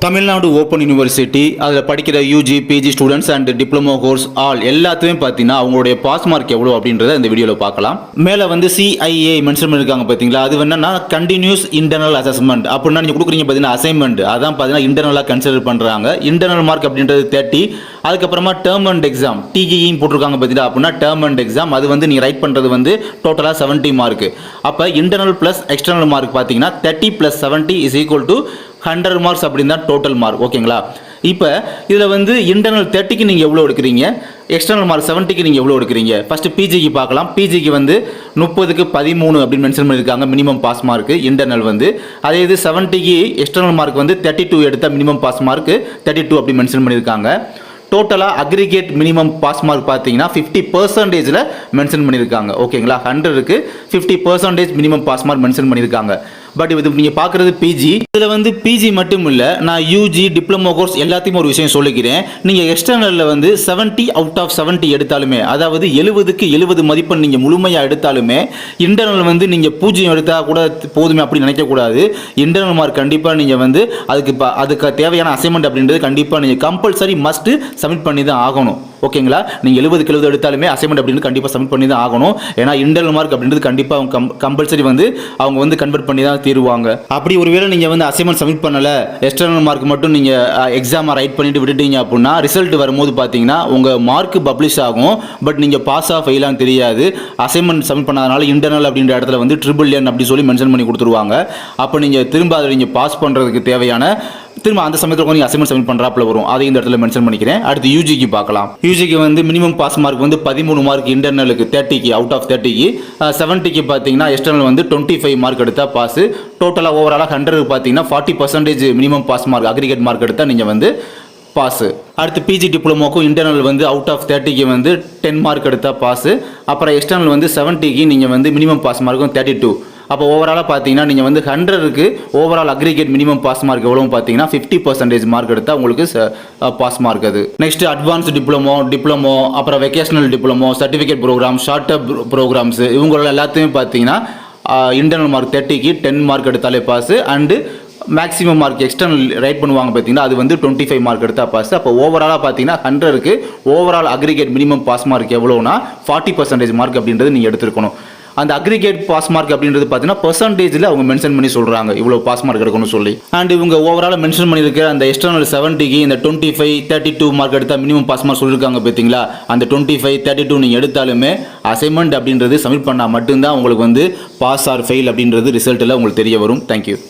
Tamil Nadu open university அதில் படிக்கிற UG PG students and diploma course all எல்லாத்தையும் பார்த்தீங்கன்னா அவங்களுடைய பாஸ் மார்க் எவ்வளோ அப்படின்றத இந்த வீடியோவில் பார்க்கலாம். மேலே வந்து சிஐஏ மென்ஷன் பண்ணியிருக்காங்க பார்த்தீங்களா, அது என்னன்னா கண்டினியூஸ் இன்டர்னல் அசஸ்மெண்ட் அப்படின்னா நீங்கள் கொடுக்குறீங்க பார்த்தீங்கன்னா அசைன்மெண்ட், அதான் பார்த்தீங்கன்னா இன்டர்னலாக கன்சிடர் பண்ணுறாங்க. இன்டர்னல் மார்க் அப்படின்றது 30. அதுக்கப்புறமா டேர்ம் அண்ட் எக்ஸாம் டிஇயும் போட்டிருக்காங்க பார்த்தீங்களா, அப்படின்னா டேர்ம் அண்ட் எக்ஸாம் அது வந்து நீங்கள் ரைட் பண்ணுறது வந்து டோட்டலாக 70 மார்க். அப்போ இன்டர்னல் ப்ளஸ் எக்ஸ்டர்னல் மார்க் பார்த்தீங்கன்னா 30 + 70 = 100 மார்க்ஸ் அப்படின்னு தான் டோட்டல் மார்க். ஓகேங்களா? இப்போ இதில் வந்து இன்டர்னல் 30க்கு நீங்கள் எவ்வளோ எடுக்கிறீங்க, எக்ஸ்டர்னல் மார்க் 70க்கு நீங்கள் எவ்வளோ எடுக்கிறீங்க? ஃபஸ்ட்டு பிஜிக்கு பார்க்கலாம். பிஜிக்கு வந்து 30க்கு 13 அப்படின்னு மென்ஷன் பண்ணியிருக்காங்க மினிமம் பாஸ் மார்க் இன்டர்னல் வந்து. அதே இது 70க்கு எக்ஸ்டர்னல் மார்க் வந்து 32 எடுத்தால் மினிமம் பாஸ் மார்க் 32 அப்படி மென்ஷன் பண்ணியிருக்காங்க. டோட்டலாக அக்ரிகேட் மினிமம் பாஸ் மார்க் பார்த்தீங்கன்னா 50% மென்ஷன் பண்ணியிருக்காங்க. ஓகேங்களா? 100க்கு 50% மினிமம் பாஸ் மார்க் மென்ஷன் பண்ணியிருக்காங்க. பட் இது நீங்கள் பார்க்குறது பிஜி. இதில் வந்து பிஜி மட்டும் இல்லை, நான் யூஜி டிப்ளமோ கோர்ஸ் எல்லாத்தையும் ஒரு விஷயம் சொல்லிக்கிறேன். நீங்கள் எக்ஸ்டர்னலில் வந்து 70 அவுட் ஆஃப் 70 எடுத்தாலுமே, அதாவது 70க்கு 70 மதிப்பெண் நீங்கள் முழுமையாக எடுத்தாலுமே, இன்டர்னல் வந்து நீங்கள் 0 எடுத்தால் கூட போதுமே அப்படி நினைக்கக்கூடாது. இன்டர்னல் மார்க் கண்டிப்பாக நீங்கள் வந்து அதுக்கு தேவையான அசைன்மெண்ட் அப்படின்றது கண்டிப்பாக நீங்கள் கம்பல்சரி மஸ்ட்டு சப்மிட் பண்ணி தான் ஆகணும். ஓகேங்களா? நீங்கள் 70க்கு 70 எடுத்தாலுமே அசைன்மெண்ட் அப்படின்னு கண்டிப்பாக சப்மிட் பண்ணி தான் ஆகணும். ஏன்னா இன்டர்னல் மார்க் அப்படின்றது கண்டிப்பாக அவங்க கம்பல்சரி வந்து அவங்க வந்து கன்வெர்ட் பண்ணி தான் தீருவாங்க. அப்படி ஒருவேளை நீங்கள் வந்து அசைன்மெண்ட் சப்மிட் பண்ணலை, எக்ஸ்டர்னல் மார்க் மட்டும் நீங்கள் எக்ஸாமை ரைட் பண்ணிட்டு விட்டுட்டீங்க அப்படின்னா ரிசல்ட் வரும்போது பார்த்தீங்கன்னா உங்கள் மார்க் பப்ளிஷ் ஆகும். பட் நீங்கள் பாஸ் ஆஃப் ஃபெயிலான்னு தெரியாது. அசைன்மெண்ட் சப்மிட் பண்ணாதனால இன்டர்னல் அப்படின்ற இடத்துல வந்து ட்ரிபிள் அப்படி சொல்லி மென்ஷன் பண்ணி கொடுத்துருவாங்க. அப்போ நீங்கள் திரும்ப அதை நீங்கள் பாஸ் பண்ணுறதுக்கு தேவையான திரும்ப அந்த சமயத்தில் கொஞ்சம் அசைன்மெண்ட் சப்மிட் பண்ணுறாப்புல வரும். அதை இந்த இடத்துல மென்ஷன் பண்ணிக்கிறேன். அடுத்து யூஜிக்கு பார்க்கலாம். யூஜிக்கு வந்து மினிமம் பாஸ் மார்க் வந்து 13 மார்க் இன்டர்னலுக்கு 30க்கு அவுட் ஆஃப் 30க்கு. 70க்கு பார்த்தீங்கன்னா எக்ஸ்டர்னல் வந்து 25 மார்க் எடுத்தால் பாஸ். டோட்டலாக ஓவராலாக 100க்கு பார்த்தீங்கன்னா 40% minimum pass mark aggregate mark எடுத்தால் நீங்கள் வந்து பாஸ். அடுத்து பிஜி டிப்ளமோக்கும் இன்டர்னல் வந்து அவுட் ஆஃப் 30க்கு வந்து 10 மார்க் எடுத்தால் பாஸ். அப்புறம் எக்ஸ்டர்னல் வந்து 70க்கு நீங்கள் வந்து மினிமம் பாஸ் மார்க்கும் 32. அப்போ ஓவராலாக பார்த்தீங்கன்னா நீங்கள் வந்து 100க்கு overall aggregate minimum pass mark எவ்வளோ பார்த்தீங்கன்னா 50% மார்க் எடுத்தால் உங்களுக்கு பாஸ் மார்க் அது. நெக்ஸ்ட் அட்வான்ஸ் டிப்ளமோ அப்புறம் vocational diploma, certificate program, short term programs இவங்கள எல்லாத்தையுமே பார்த்தீங்கன்னா இன்டர்னல் மார்க் 30க்கு 10 மார்க் எடுத்தாலே pass. And maximum mark external write பண்ணுவாங்க பார்த்தீங்கன்னா அது வந்து 25 மார்க் எடுத்தால் பாஸ். அப்போ ஓவராலாக பார்த்தீங்கன்னா 100க்கு overall aggregate minimum pass mark எவ்வளோனா 40% மார்க் அப்படின்றது நீங்கள் எடுத்துருக்கணும். அந்த அக்ரிகேட் பாஸ் மார்க் அப்படின்றது பார்த்தீங்கன்னா பெர்சன்டேஜில் அவங்க மென்ஷன் பண்ணி சொல்கிறாங்க இவ்வளோ பாஸ் மார்க் எடுக்கணும்னு சொல்லி. அண்ட் இவங்க ஓவராலாக மென்ஷன் பண்ணியிருக்கிற அந்த எக்ஸ்டர்னல் 70க்கு இந்த 25 32 மார்க் எடுத்தால் மினிமம் பாஸ் மார்க் சொல்லியிருக்காங்க பார்த்தீங்களா, அந்த 25 32 நீங்கள் எடுத்தாலுமே அசைன்மெண்ட் அப்படின்றது சப்மிட் பண்ணால் மட்டும்தான் உங்களுக்கு வந்து பாஸ் ஆர் ஃபெயில் அப்படின்றது ரிசல்ட்டில் உங்களுக்கு தெரிய வரும். தேங்க்யூ.